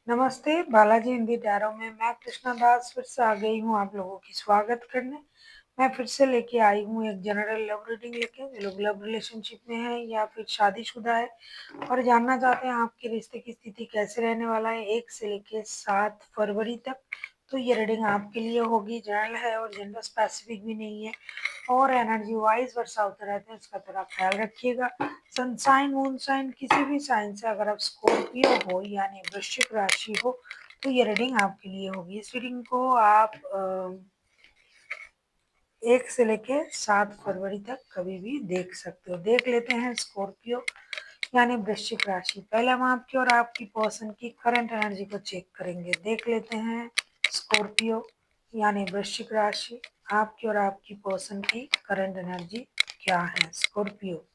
नमस्ते, बालाजी हिंदी टैरो में मैं कृष्णा दास फिर से आ गई हूँ आप लोगों की स्वागत करने। मैं फिर से लेके आई हूँ एक जनरल लव रीडिंग लेके, जो लोग लव रिलेशनशिप में है या फिर शादीशुदा है और जानना चाहते हैं आपके रिश्ते की स्थिति कैसे रहने वाला है 1 से लेके 7 फरवरी तक। तो ये रीडिंग आपके लिए होगी, जनरल है और जेंडर स्पेसिफिक भी नहीं है और एनर्जी वाइज वर्षा होते रहते हैं, इसका थोड़ा ख्याल रखिएगा। सनसाइन मून साइन किसी भी साइन से अगर आप स्कॉर्पियो हो यानी वृश्चिक राशि हो तो ये रीडिंग आपके लिए होगी। इस रीडिंग को आप 1 से लेके 7 फरवरी तक कभी भी देख सकते हो। देख लेते हैं स्कॉर्पियो यानी वृश्चिक राशि। पहले हम आपकी और आपकी पर्सन की करंट एनर्जी को चेक करेंगे। देख लेते हैं स्कॉर्पियो यानी वृश्चिक राशि, आपकी और आपकी पर्सन की करंट एनर्जी क्या है। स्कॉर्पियो,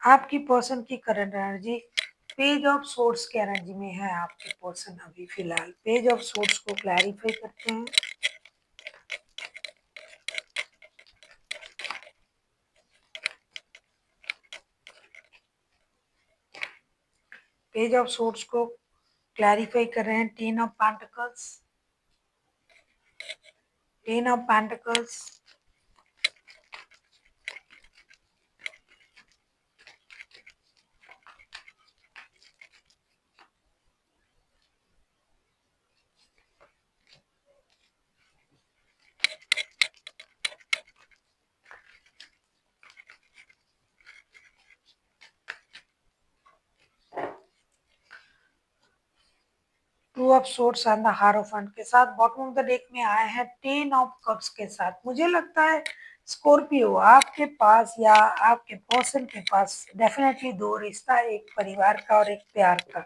आपकी पर्सन की current energy page of source के एनर्जी में है आपके पर्सन अभी फिलहाल। पेज ऑफ सोर्स को क्लैरिफाई करते हैं। पेज ऑफ सोर्स को क्लैरिफाई कर रहे हैं। Ten of pentacles, ten of pentacles, two of source and the हारोफेंट के साथ। बॉटम ऑफ द डेक में आए हैं टेन ऑफ कप्स के साथ। मुझे लगता है स्कॉर्पियो आपके पास या आपके पर्सन के पास डेफिनेटली दो रिश्ता, एक परिवार का और एक प्यार का।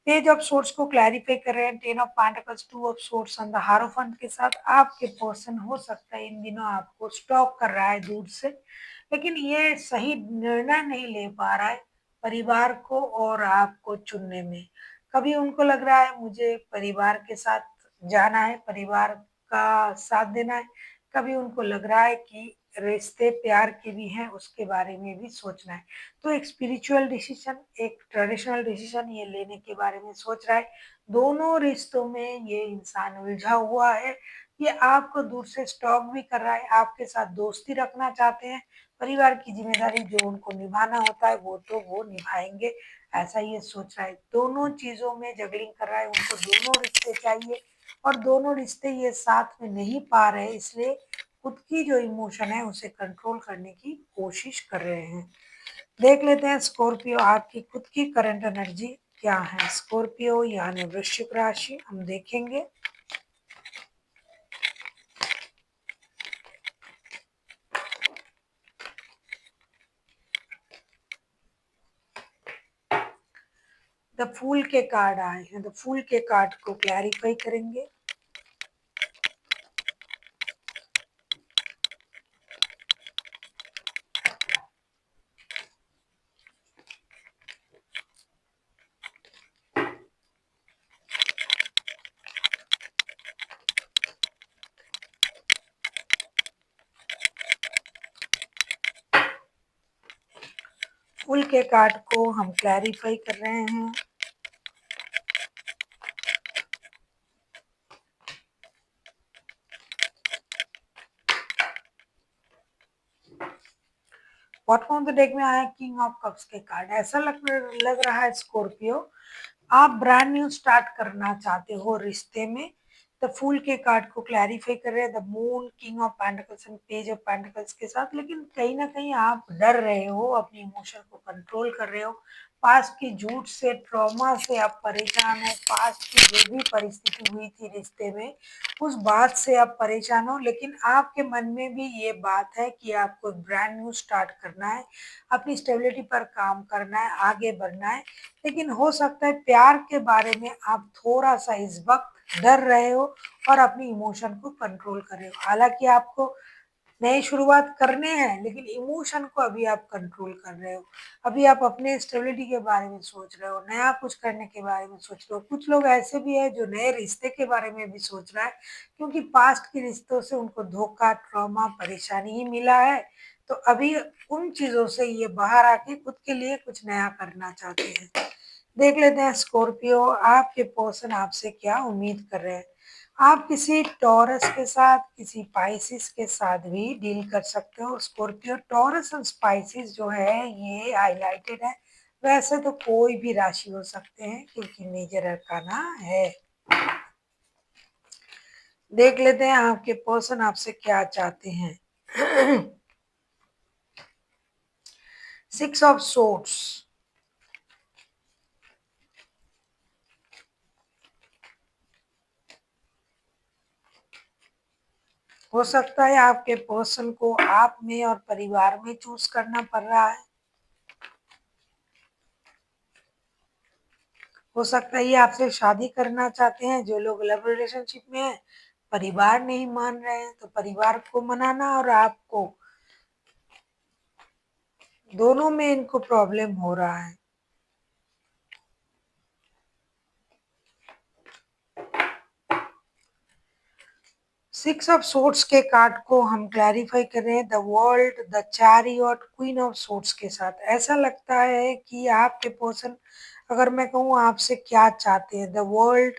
पेज ऑफ सोर्स को क्लैरिफाई कर रहे हैं। Ten of pentacles, two of source and the हारोफेंट के साथ। आपके पर्सन हो सकता है इन दिनों आपको स्टॉक कर रहा है दूर से, लेकिन ये सही निर्णय नहीं ले पा रहा है परिवार को और आपको चुनने में। कभी उनको लग रहा है मुझे परिवार के साथ जाना है, परिवार का साथ देना है। कभी उनको लग रहा है कि रिश्ते प्यार के भी हैं, उसके बारे में भी सोचना है। तो एक स्पिरिचुअल डिसीजन, एक ट्रेडिशनल डिसीजन ये लेने के बारे में सोच रहा है। दोनों रिश्तों में ये इंसान उलझा हुआ है। ये आपको दूर से स्टॉक भी कर रहा है, आपके साथ दोस्ती रखना चाहते हैं। परिवार की जिम्मेदारी जो उनको निभाना होता है वो तो वो निभाएंगे, ऐसा ये सोच रहा है। दोनों चीजों में जगलिंग कर रहा है, उनको दोनों रिश्ते चाहिए और दोनों रिश्ते ये साथ में नहीं पा रहे, इसलिए खुद की जो इमोशन है उसे कंट्रोल करने की कोशिश कर रहे हैं। देख लेते हैं स्कॉर्पियो आपकी खुद की करंट एनर्जी क्या है। स्कॉर्पियो यानी वृश्चिक राशि हम देखेंगे। द फूल के कार्ड आए हैं, द फूल के कार्ड को क्लैरिफाई करेंगे। फूल के कार्ड को हम क्लैरिफाई कर रहे हैं। बॉटम ऑफ द डेक में आया किंग ऑफ कप्स के कार्ड। ऐसा लग रहा है स्कॉर्पियो आप ब्रांड न्यू स्टार्ट करना चाहते हो रिश्ते में। द फूल के कार्ड को क्लैरिफाई कर रहे हैं, the moon, king of pentacles and page of pentacles के साथ। लेकिन कहीं ना कहीं आप डर रहे हो, अपनी इमोशन को कंट्रोल कर रहे हो। पास्ट की झूठ से, ट्रॉमा से आप परेशान हो। पास्ट की जो भी परिस्थिति हुई थी रिश्ते में उस बात से आप परेशान हो, लेकिन आपके मन में भी ये बात है कि आपको ब्रांड न्यू स्टार्ट करना है, अपनी स्टेबिलिटी पर काम करना है, आगे बढ़ना है। लेकिन हो सकता है प्यार के बारे में आप थोड़ा सा इस वक्त डर रहे हो और अपनी इमोशन को कंट्रोल कर रहे हो। हालांकि आपको नई शुरुआत करने हैं, लेकिन इमोशन को अभी आप कंट्रोल कर रहे हो। अभी आप अपने स्टेबिलिटी के बारे में सोच रहे हो, नया कुछ करने के बारे में सोच रहे हो। कुछ लोग ऐसे भी हैं जो नए रिश्ते के बारे में भी सोच रहा है, क्योंकि पास्ट के रिश्तों से उनको धोखा, ट्रॉमा, परेशानी ही मिला है। तो अभी उन चीज़ों से ये बाहर आके खुद के लिए कुछ नया करना चाहते हैं। देख लेते हैं स्कॉर्पियो, आपके पर्सन आपसे क्या उम्मीद कर रहे हैं। आप किसी टॉरस के साथ, किसी पाइसिस के साथ भी डील कर सकते हो। स्कॉर्पियो, टॉरस और स्पाइसिस जो है ये हाईलाइटेड है। वैसे तो कोई भी राशि हो सकते हैं, क्योंकि मेजर अरकाना है। देख लेते हैं आपके पर्सन आपसे क्या चाहते हैं। सिक्स ऑफ सोर्ड्स, हो सकता है आपके पर्सन को आप में और परिवार में चूज करना पड़ रहा है। हो सकता है ये आपसे शादी करना चाहते हैं। जो लोग लव रिलेशनशिप में हैं, परिवार नहीं मान रहे हैं, तो परिवार को मनाना और आपको, दोनों में इनको प्रॉब्लम हो रहा है। सिक्स ऑफ सोर्ड्स के कार्ड को हम क्लैरिफाई कर रहे हैं। The world, the chariot, queen of swords के साथ ऐसा लगता है कि आपके पर्सन, अगर मैं कहूँ आपसे क्या चाहते हैं, the world,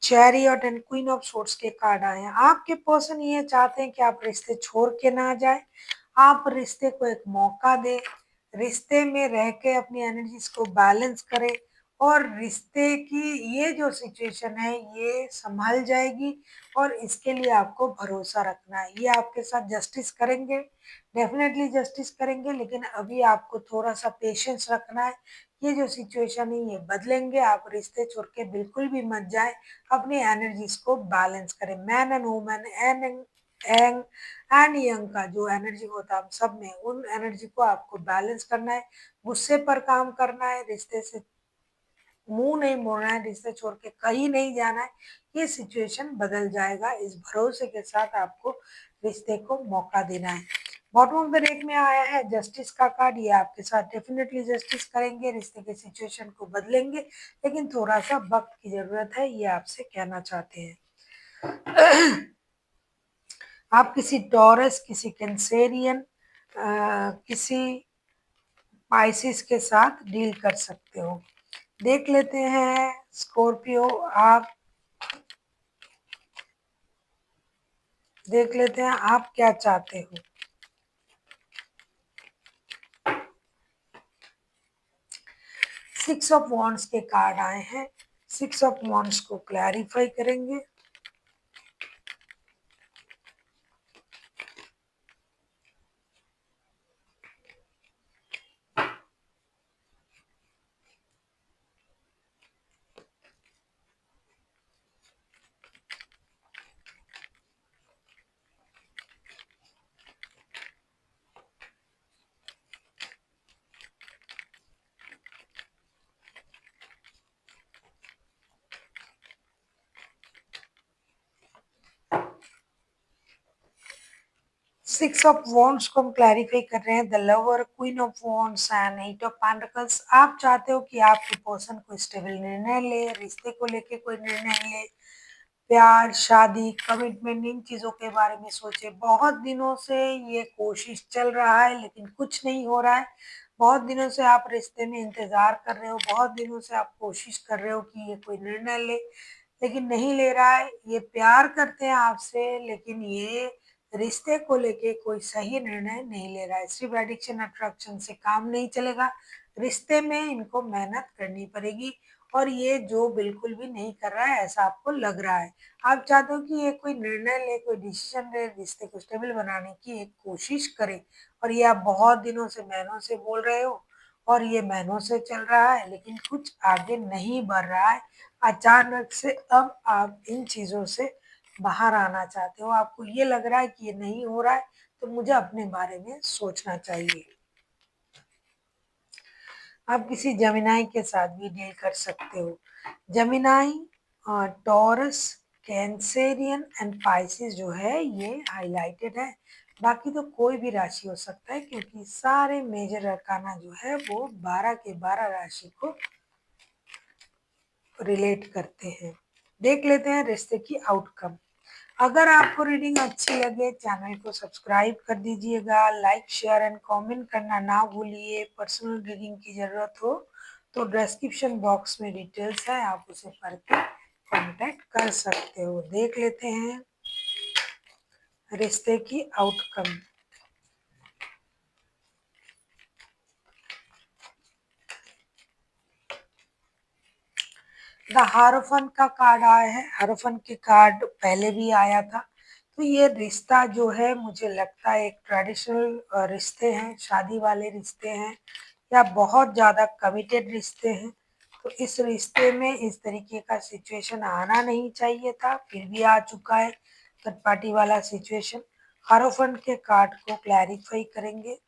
chariot and queen of swords के कार्ड आए हैं। आपके पर्सन ये चाहते हैं कि आप रिश्ते छोड़ के ना जाए, आप रिश्ते को एक मौका दें, रिश्ते में रह के अपनी एनर्जीज को बैलेंस करें, और रिश्ते की ये जो सिचुएशन है ये संभल जाएगी, और इसके लिए आपको भरोसा रखना है। ये आपके साथ जस्टिस करेंगे, डेफिनेटली जस्टिस करेंगे, लेकिन अभी आपको थोड़ा सा पेशेंस रखना है। ये जो सिचुएशन है ये बदलेंगे, आप रिश्ते छोड़ के बिल्कुल भी मत जाए, अपनी एनर्जीज को बैलेंस करें। Man and women, Ang and young का जो एनर्जी होता है हम सब में, उन एनर्जी को आपको बैलेंस करना है। गुस्से पर काम करना है, रिश्ते से मुंह नहीं मोड़ना है, रिश्ते छोड़ के कहीं नहीं जाना है। ये सिचुएशन बदल जाएगा, इस भरोसे के साथ आपको रिश्ते को मौका देना है। बॉटम ऑफ द डेक में आया है जस्टिस का कार्ड। ये आपके साथ डेफिनेटली जस्टिस करेंगे, रिश्ते के सिचुएशन को बदलेंगे, लेकिन थोड़ा सा वक्त की जरूरत है, ये आपसे कहना चाहते हैं। आप किसी टॉरस, किसी कैंसेरियन, किसी पाइसिस के साथ डील कर सकते हो। देख लेते हैं स्कॉर्पियो, आप देख लेते हैं आप क्या चाहते हो। सिक्स ऑफ वॉन्ड्स के कार्ड आए हैं, सिक्स ऑफ वॉन्ड्स को क्लैरिफाई करेंगे। सिक्स ऑफ वॉन्ड्स को हम क्लैरिफाई कर रहे हैं। The lover, queen of wands and eight of pentacles. आप चाहते हो कि आपके पर्सन कोई स्टेबल निर्णय ले, रिश्ते को लेके कोई निर्णय ले, प्यार, शादी, कमिटमेंट, इन चीज़ों के बारे में सोचे। बहुत दिनों से ये कोशिश चल रहा है, लेकिन कुछ नहीं हो रहा है। बहुत दिनों से आप रिश्ते में इंतज़ार कर रहे हो, बहुत दिनों से आप कोशिश कर रहे हो कि ये कोई निर्णय ले, लेकिन नहीं ले रहा है। ये प्यार करते हैं आपसे, लेकिन ये रिश्ते को लेके कोई सही निर्णय नहीं ले रहा है। सिर्फ एडिक्शन, अट्रैक्शन से काम नहीं चलेगा, रिश्ते में इनको मेहनत करनी पड़ेगी, और ये जो बिल्कुल भी नहीं कर रहा है ऐसा आपको लग रहा है। आप चाहते हो कि ये कोई निर्णय ले, कोई डिसीजन ले, रिश्ते को स्टेबल बनाने की एक कोशिश करे, और ये आप बहुत दिनों से, महीनों से बोल रहे हो, और ये महीनों से चल रहा है, लेकिन कुछ आगे नहीं बढ़ रहा है। अचानक से अब आप इन चीज़ों से बाहर आना चाहते हो, आपको ये लग रहा है कि ये नहीं हो रहा है, तो मुझे अपने बारे में सोचना चाहिए। आप किसी जेमिनाई के साथ भी डील कर सकते हो। Gemini, taurus, Cancerian and Pisces जो है ये हाईलाइटेड है। बाकी तो कोई भी राशि हो सकता है क्योंकि सारे मेजर अरकाना जो है वो 12 के 12 राशि को रिलेट करते हैं। देख लेते हैं रिश्ते की आउटकम। अगर आपको रीडिंग अच्छी लगे चैनल को सब्सक्राइब कर दीजिएगा, लाइक शेयर एंड कमेंट करना ना भूलिए। पर्सनल रीडिंग की ज़रूरत हो तो डिस्क्रिप्शन बॉक्स में डिटेल्स है, आप उसे पढ़ के कॉन्टैक्ट कर सकते हो। देख लेते हैं रिश्ते की आउटकम। द हारोफन का कार्ड आया है। हारोफन के कार्ड पहले भी आया था। तो ये रिश्ता जो है मुझे लगता है एक ट्रेडिशनल रिश्ते हैं, शादी वाले रिश्ते हैं या बहुत ज़्यादा कमिटेड रिश्ते हैं। तो इस रिश्ते में इस तरीके का सिचुएशन आना नहीं चाहिए था, फिर भी आ चुका है थर्ड पार्टी वाला सिचुएशन। हारोफन के कार्ड को क्लैरिफाई करेंगे।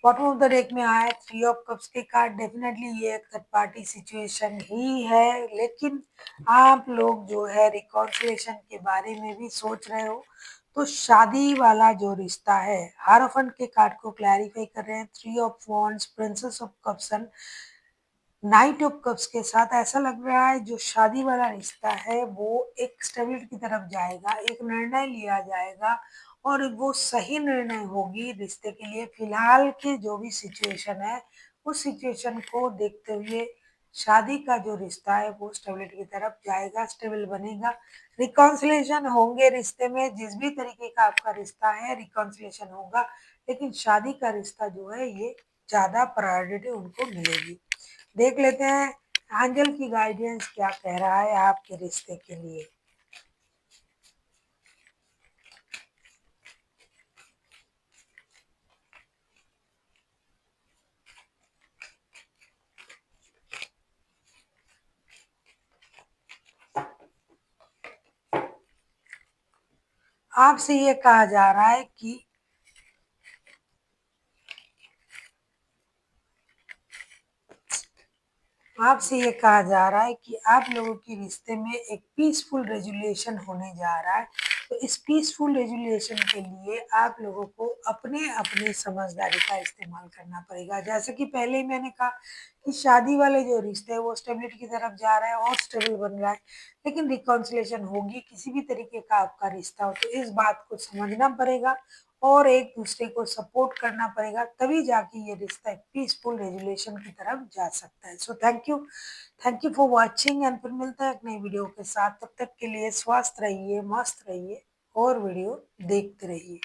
बॉटम ऑफ द डेक में आया है 3 ऑफ कप्स के कार्ड। डेफिनेटली ये एक थर्ड पार्टी सिचुएशन ही है, लेकिन आप लोग जो है रिकॉन्सिलेशन के बारे में भी सोच रहे हो। तो शादी वाला जो रिश्ता है, हारोफंट के कार्ड को क्लैरिफाई कर रहे हैं। 3 of wands, princess of cups and night of cups के साथ ऐसा लग रहा है जो शादी वाला रिश्ता है वो एक स्टेबिलिटी की तरफ जाएगा, एक निर्णय लिया जाएगा और वो सही निर्णय होगी रिश्ते के लिए। फिलहाल के जो भी सिचुएशन है उस सिचुएशन को देखते हुए शादी का जो रिश्ता है वो स्टेबिलिटी की तरफ जाएगा, स्टेबल बनेगा। रिकॉन्सिलेशन होंगे रिश्ते में, जिस भी तरीके का आपका रिश्ता है रिकॉन्सिलेशन होगा, लेकिन शादी का रिश्ता जो है ये ज़्यादा प्रायोरिटी उनको मिलेगी। देख लेते हैं एंजल की गाइडेंस क्या कह रहा है आपके रिश्ते के लिए। आपसे ये कहा जा रहा है कि आपसे ये कहा जा रहा है कि आप लोगों के रिश्ते में एक पीसफुल रेजुलेशन होने जा रहा है। तो इस पीसफुल रेजुलेशन के लिए आप लोगों को अपने अपनी समझदारी का इस्तेमाल करना पड़ेगा। जैसे कि पहले ही मैंने कहा कि शादी वाले जो रिश्ते हैं वो स्टेबिलिटी की तरफ जा रहा है और स्टेबल बन रहा है, लेकिन रिकॉन्सिलेशन होगी। किसी भी तरीके का आपका रिश्ता हो तो इस बात को समझना पड़ेगा और एक दूसरे को सपोर्ट करना पड़ेगा, तभी जाके ये रिश्ता एक पीसफुल रेजुलेशन की तरफ जा सकता है। So thank you for watching and फिर मिलते हैं एक नई वीडियो के साथ। तब तक के लिए स्वस्थ रहिए, मस्त रहिए और वीडियो देखते रहिए।